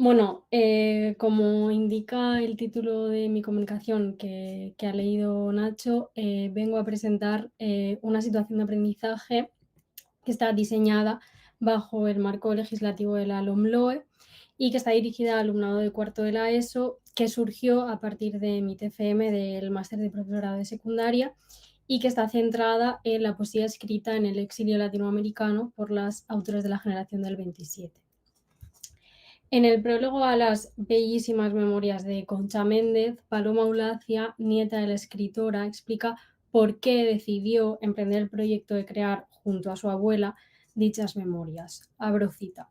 Bueno, como indica el título de mi comunicación que ha leído Nacho, vengo a presentar una situación de aprendizaje que está diseñada bajo el marco legislativo de la LOMLOE y que está dirigida al alumnado de cuarto de la ESO, que surgió a partir de mi TFM del máster de profesorado de secundaria y que está centrada en la poesía escrita en el exilio latinoamericano por las autoras de la generación del 27. En el prólogo a las bellísimas memorias de Concha Méndez, Paloma Ulacia, nieta de la escritora, explica por qué decidió emprender el proyecto de crear, junto a su abuela, dichas memorias. Abro cita.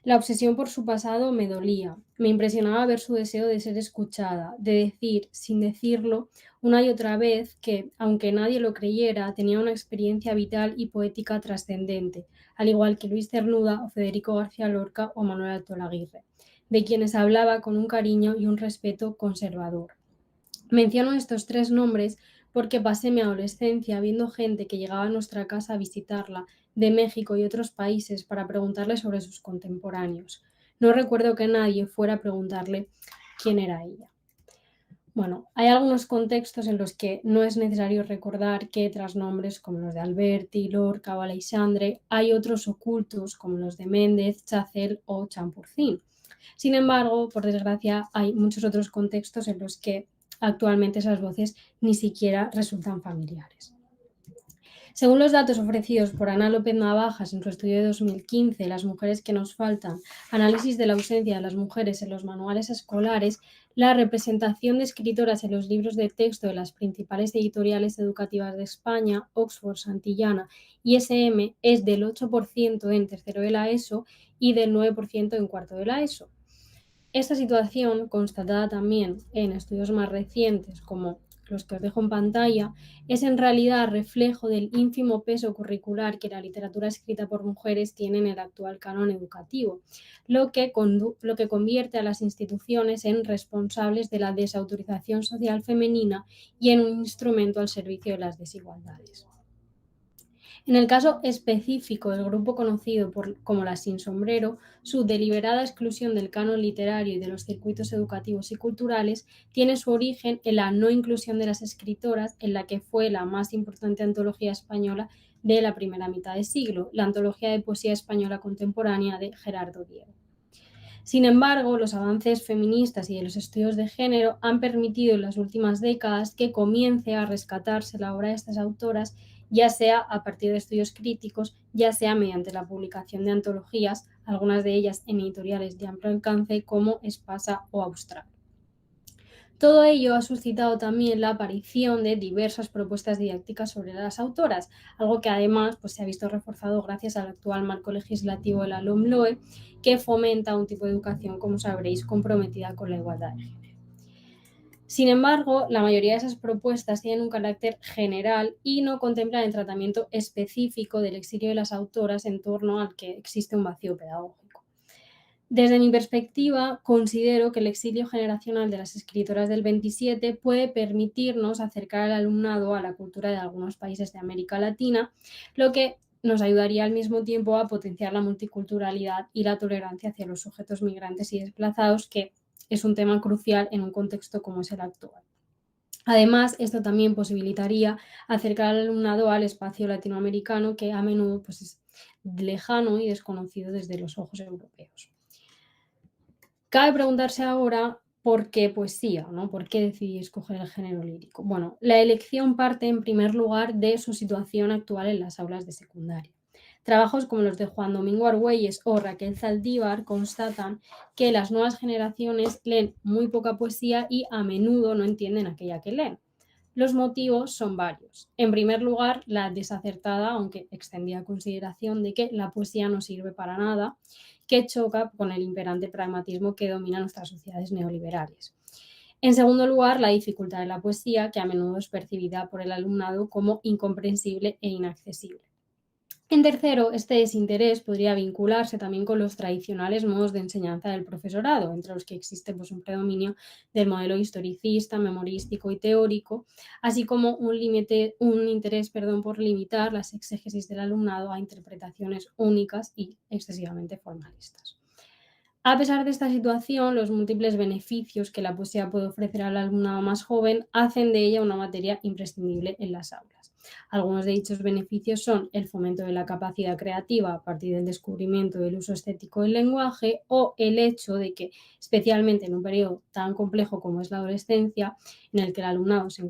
La obsesión por su pasado me dolía. Me impresionaba ver su deseo de ser escuchada, de decir, sin decirlo, una y otra vez que, aunque nadie lo creyera, tenía una experiencia vital y poética trascendente, al igual que Luis Cernuda o Federico García Lorca o Manuel Alto Laguirre, de quienes hablaba con un cariño y un respeto conservador. Menciono estos tres nombres porque pasé mi adolescencia viendo gente que llegaba a nuestra casa a visitarla de México y otros países para preguntarle sobre sus contemporáneos. No recuerdo que nadie fuera a preguntarle quién era ella. Bueno, hay algunos contextos en los que no es necesario recordar que tras nombres como los de Alberti, Lorca o Aleixandre hay otros ocultos como los de Méndez, Chacel o Champurcín. Sin embargo, por desgracia, hay muchos otros contextos en los que actualmente esas voces ni siquiera resultan familiares. Según los datos ofrecidos por Ana López Navajas en su estudio de 2015, Las mujeres que nos faltan, análisis de la ausencia de las mujeres en los manuales escolares, la representación de escritoras en los libros de texto de las principales editoriales educativas de España, Oxford, Santillana y SM, es del 8% en tercero de la ESO y del 9% en cuarto de la ESO. Esta situación, constatada también en estudios más recientes, como los que os dejo en pantalla, es en realidad reflejo del ínfimo peso curricular que la literatura escrita por mujeres tiene en el actual canon educativo, lo que convierte a las instituciones en responsables de la desautorización social femenina y en un instrumento al servicio de las desigualdades. En el caso específico del grupo conocido como las sin sombrero, su deliberada exclusión del canon literario y de los circuitos educativos y culturales tiene su origen en la no inclusión de las escritoras en la que fue la más importante antología española de la primera mitad de siglo, la Antología de Poesía Española Contemporánea de Gerardo Diego. Sin embargo, los avances feministas y de los estudios de género han permitido en las últimas décadas que comience a rescatarse la obra de estas autoras, ya sea a partir de estudios críticos, ya sea mediante la publicación de antologías, algunas de ellas en editoriales de amplio alcance como Espasa o Austral. Todo ello ha suscitado también la aparición de diversas propuestas didácticas sobre las autoras, algo que además se ha visto reforzado gracias al actual marco legislativo de la LOMLOE, que fomenta un tipo de educación, como sabréis, comprometida con la igualdad de género. Sin embargo, la mayoría de esas propuestas tienen un carácter general y no contemplan el tratamiento específico del exilio de las autoras en torno al que existe un vacío pedagógico. Desde mi perspectiva, considero que el exilio generacional de las escritoras del 27 puede permitirnos acercar al alumnado a la cultura de algunos países de América Latina, lo que nos ayudaría al mismo tiempo a potenciar la multiculturalidad y la tolerancia hacia los sujetos migrantes y desplazados, que es un tema crucial en un contexto como es el actual. Además, esto también posibilitaría acercar al alumnado al espacio latinoamericano, que a menudo es lejano y desconocido desde los ojos europeos. Cabe preguntarse ahora por qué poesía, ¿no? ¿Por qué decidí escoger el género lírico? Bueno, la elección parte en primer lugar de su situación actual en las aulas de secundaria. Trabajos como los de Juan Domingo Argüelles o Raquel Zaldívar constatan que las nuevas generaciones leen muy poca poesía y a menudo no entienden aquella que leen. Los motivos son varios. En primer lugar, la desacertada, aunque extendida consideración de que la poesía no sirve para nada, que choca con el imperante pragmatismo que domina nuestras sociedades neoliberales. En segundo lugar, la dificultad de la poesía, que a menudo es percibida por el alumnado como incomprensible e inaccesible. En tercero, este desinterés podría vincularse también con los tradicionales modos de enseñanza del profesorado, entre los que existe un predominio del modelo historicista, memorístico y teórico, así como un interés por limitar las exégesis del alumnado a interpretaciones únicas y excesivamente formalistas. A pesar de esta situación, los múltiples beneficios que la poesía puede ofrecer al alumnado más joven hacen de ella una materia imprescindible en las aulas. Algunos de dichos beneficios son el fomento de la capacidad creativa a partir del descubrimiento del uso estético del lenguaje o el hecho de que, especialmente en un periodo tan complejo como es la adolescencia, en el que el alumnado se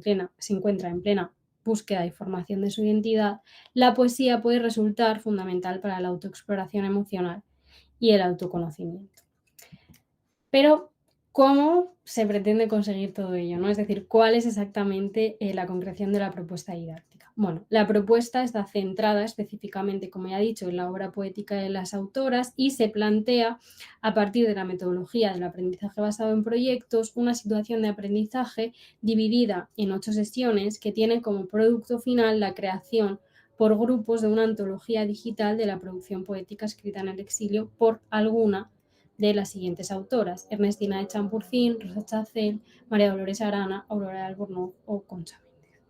encuentra en plena búsqueda y formación de su identidad, la poesía puede resultar fundamental para la autoexploración emocional y el autoconocimiento. Pero, ¿cómo se pretende conseguir todo ello, no? Es decir, ¿cuál es exactamente, la concreción de la propuesta didáctica? Bueno, la propuesta está centrada específicamente, como ya he dicho, en la obra poética de las autoras y se plantea, a partir de la metodología del aprendizaje basado en proyectos, una situación de aprendizaje dividida en 8 sesiones que tiene como producto final la creación por grupos de una antología digital de la producción poética escrita en el exilio por alguna de las siguientes autoras: Ernestina de Champurcín, Rosa Chacel, María Dolores Arana, Aurora de Albornoz o Concha Méndez.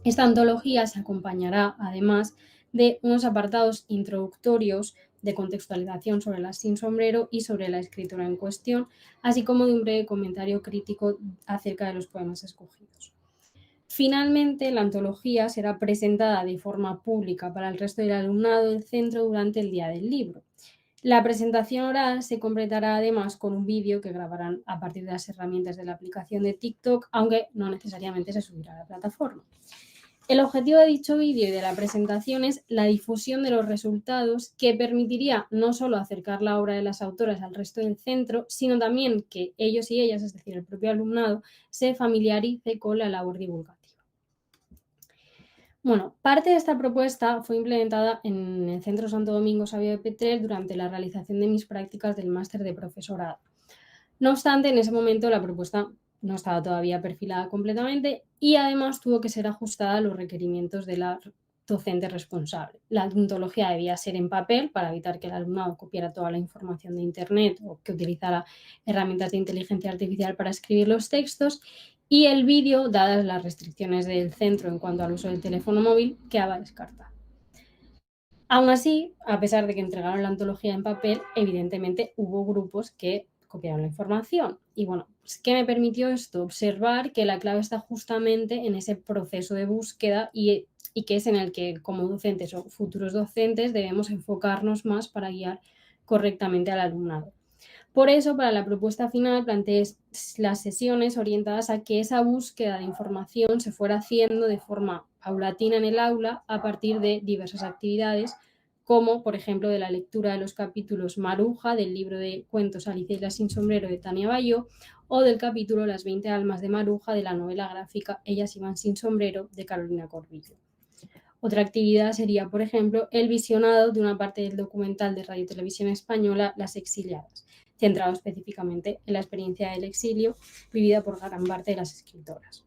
Esta antología se acompañará, además, de unos apartados introductorios de contextualización sobre las sin sombrero y sobre la escritura en cuestión, así como de un breve comentario crítico acerca de los poemas escogidos. Finalmente, la antología será presentada de forma pública para el resto del alumnado del centro durante el día del libro. La presentación oral se completará además con un vídeo que grabarán a partir de las herramientas de la aplicación de TikTok, aunque no necesariamente se subirá a la plataforma. El objetivo de dicho vídeo y de la presentación es la difusión de los resultados, que permitiría no solo acercar la obra de las autoras al resto del centro, sino también que ellos y ellas, es decir, el propio alumnado, se familiarice con la labor divulgativa. Bueno, parte de esta propuesta fue implementada en el Centro Santo Domingo Sabio de Petrer durante la realización de mis prácticas del máster de profesorado. No obstante, en ese momento la propuesta no estaba todavía perfilada completamente y además tuvo que ser ajustada a los requerimientos de la docente responsable. La ontología debía ser en papel para evitar que el alumnado copiara toda la información de Internet o que utilizara herramientas de inteligencia artificial para escribir los textos, y el vídeo, dadas las restricciones del centro en cuanto al uso del teléfono móvil, quedaba descartado. Aún así, a pesar de que entregaron la antología en papel, evidentemente hubo grupos que copiaron la información. Y bueno, pues, ¿qué me permitió esto? Observar que la clave está justamente en ese proceso de búsqueda y que es en el que, como docentes o futuros docentes, debemos enfocarnos más para guiar correctamente al alumnado. Por eso, para la propuesta final, planteé las sesiones orientadas a que esa búsqueda de información se fuera haciendo de forma paulatina en el aula a partir de diversas actividades, como por ejemplo de la lectura de los capítulos Maruja del libro de cuentos Alicia y la sin sombrero de Tania Bayó, o del capítulo Las 20 almas de Maruja de la novela gráfica Ellas iban sin sombrero de Carolina Corbillo. Otra actividad sería, por ejemplo, el visionado de una parte del documental de Radio Televisión Española Las exiliadas, centrado específicamente en la experiencia del exilio vivida por gran parte de las escritoras.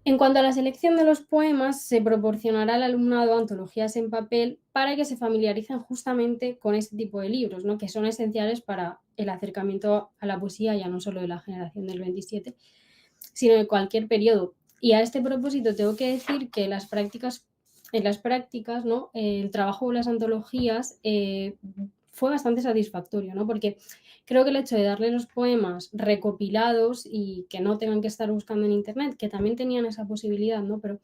En cuanto a la selección de los poemas, se proporcionará al alumnado antologías en papel para que se familiaricen justamente con este tipo de libros, ¿no?, que son esenciales para el acercamiento a la poesía, ya no solo de la generación del 27, sino de cualquier periodo. Y a este propósito tengo que decir que en las prácticas, ¿no?, el trabajo con las antologías fue bastante satisfactorio, ¿no? Porque creo que el hecho de darle los poemas recopilados y que no tengan que estar buscando en internet, que también tenían esa posibilidad, ¿no? Pero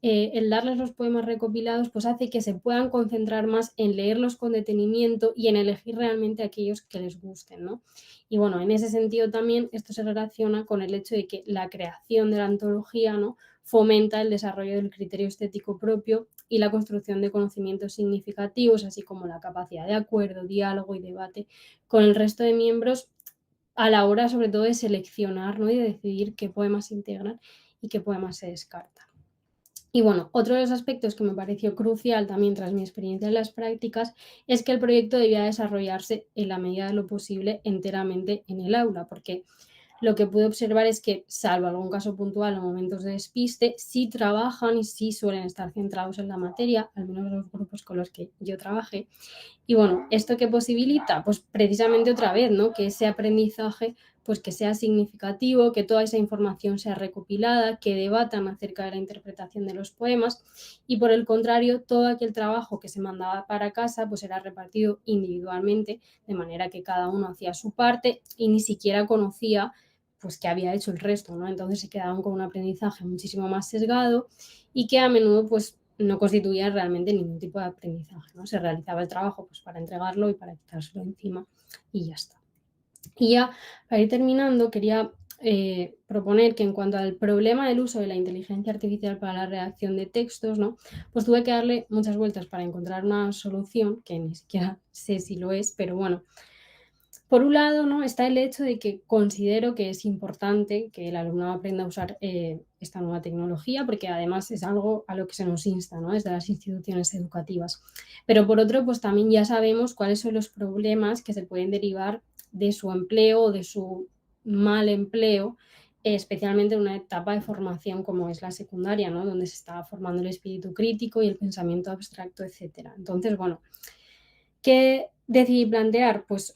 el darles los poemas recopilados pues hace que se puedan concentrar más en leerlos con detenimiento y en elegir realmente aquellos que les gusten, ¿no? Y bueno, en ese sentido también esto se relaciona con el hecho de que la creación de la antología, ¿no?, fomenta el desarrollo del criterio estético propio y la construcción de conocimientos significativos, así como la capacidad de acuerdo, diálogo y debate con el resto de miembros a la hora, sobre todo, de seleccionar, ¿no?, y de decidir qué poemas se integran y qué poemas se descartan. Y bueno, otro de los aspectos que me pareció crucial también tras mi experiencia en las prácticas es que el proyecto debía desarrollarse en la medida de lo posible enteramente en el aula, porque lo que pude observar es que, salvo algún caso puntual o momentos de despiste, sí trabajan y sí suelen estar centrados en la materia, al menos los grupos con los que yo trabajé. Y bueno, ¿esto qué posibilita? Pues precisamente otra vez, ¿no?, que ese aprendizaje pues que sea significativo, que toda esa información sea recopilada, que debatan acerca de la interpretación de los poemas y por el contrario, todo aquel trabajo que se mandaba para casa pues era repartido individualmente, de manera que cada uno hacía su parte y ni siquiera conocía pues qué había hecho el resto, ¿no? Entonces se quedaban con un aprendizaje muchísimo más sesgado y que a menudo pues no constituía realmente ningún tipo de aprendizaje, ¿no? Se realizaba el trabajo pues para entregarlo y para quitárselo encima y ya está. Y ya para ir terminando, quería proponer que en cuanto al problema del uso de la inteligencia artificial para la redacción de textos, ¿no? Pues tuve que darle muchas vueltas para encontrar una solución, que ni siquiera sé si lo es, pero bueno. Por un lado, ¿no? Está el hecho de que considero que es importante que el alumnado aprenda a usar esta nueva tecnología, porque además es algo a lo que se nos insta, ¿no? Desde las instituciones educativas. Pero por otro, pues también ya sabemos cuáles son los problemas que se pueden derivar de su empleo o de su mal empleo, especialmente en una etapa de formación como es la secundaria, ¿no? Donde se está formando el espíritu crítico y el pensamiento abstracto, etcétera. Entonces, bueno, ¿qué decidí plantear? Pues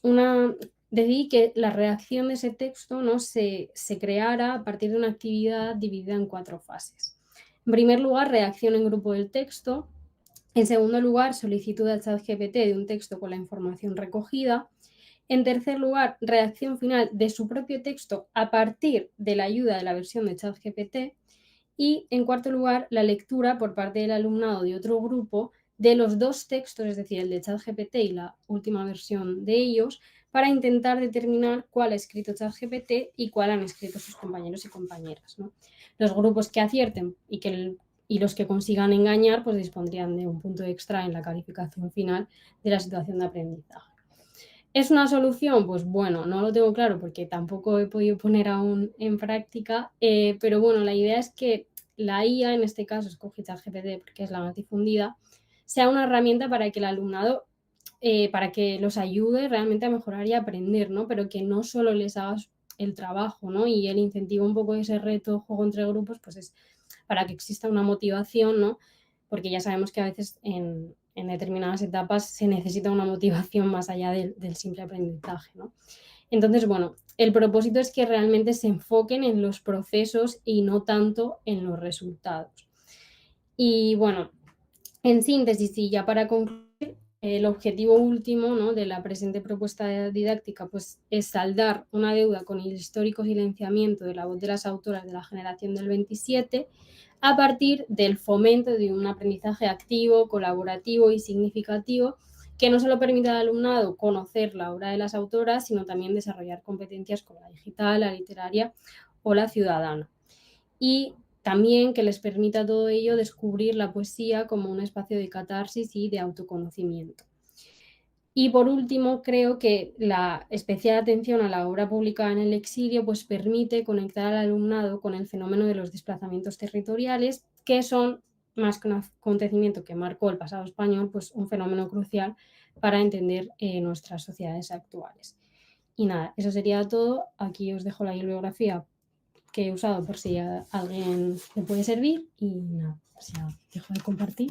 decidí que la redacción de ese texto, ¿no? se creara a partir de una actividad dividida en 4 fases. En primer lugar, redacción en grupo del texto. En segundo lugar, solicitud al ChatGPT de un texto con la información recogida. En tercer lugar, redacción final de su propio texto a partir de la ayuda de la versión de ChatGPT. Y en cuarto lugar, la lectura por parte del alumnado de otro grupo de los 2 textos, es decir, el de ChatGPT y la última versión de ellos, para intentar determinar cuál ha escrito ChatGPT y cuál han escrito sus compañeros y compañeras, ¿no? Los grupos que acierten y los que consigan engañar, pues dispondrían de un punto extra en la calificación final de la situación de aprendizaje. ¿Es una solución? Pues bueno, no lo tengo claro porque tampoco he podido poner aún en práctica, pero bueno, la idea es que la IA, en este caso escogí ChatGPT porque es la más difundida, sea una herramienta para que el alumnado, para que los ayude realmente a mejorar y aprender, ¿no? Pero que no solo les haga el trabajo, ¿no? Y el incentivo un poco de ese reto, juego entre grupos, pues es para que exista una motivación, ¿no? Porque ya sabemos que a veces en determinadas etapas se necesita una motivación más allá del simple aprendizaje, ¿no? Entonces, bueno, el propósito es que realmente se enfoquen en los procesos y no tanto en los resultados. Y bueno, en síntesis, y ya para concluir, el objetivo último, ¿no? de la presente propuesta didáctica pues, es saldar una deuda con el histórico silenciamiento de la voz de las autoras de la generación del 27 a partir del fomento de un aprendizaje activo, colaborativo y significativo que no solo permita al alumnado conocer la obra de las autoras, sino también desarrollar competencias como la digital, la literaria o la ciudadana. Y también que les permita todo ello descubrir la poesía como un espacio de catarsis y de autoconocimiento. Y por último, creo que la especial atención a la obra publicada en el exilio pues permite conectar al alumnado con el fenómeno de los desplazamientos territoriales, que son, más que un acontecimiento que marcó el pasado español, pues un fenómeno crucial para entender nuestras sociedades actuales. Y nada, eso sería todo. Aquí os dejo la bibliografía que he usado por si a alguien le puede servir y nada, pues ya dejo de compartir.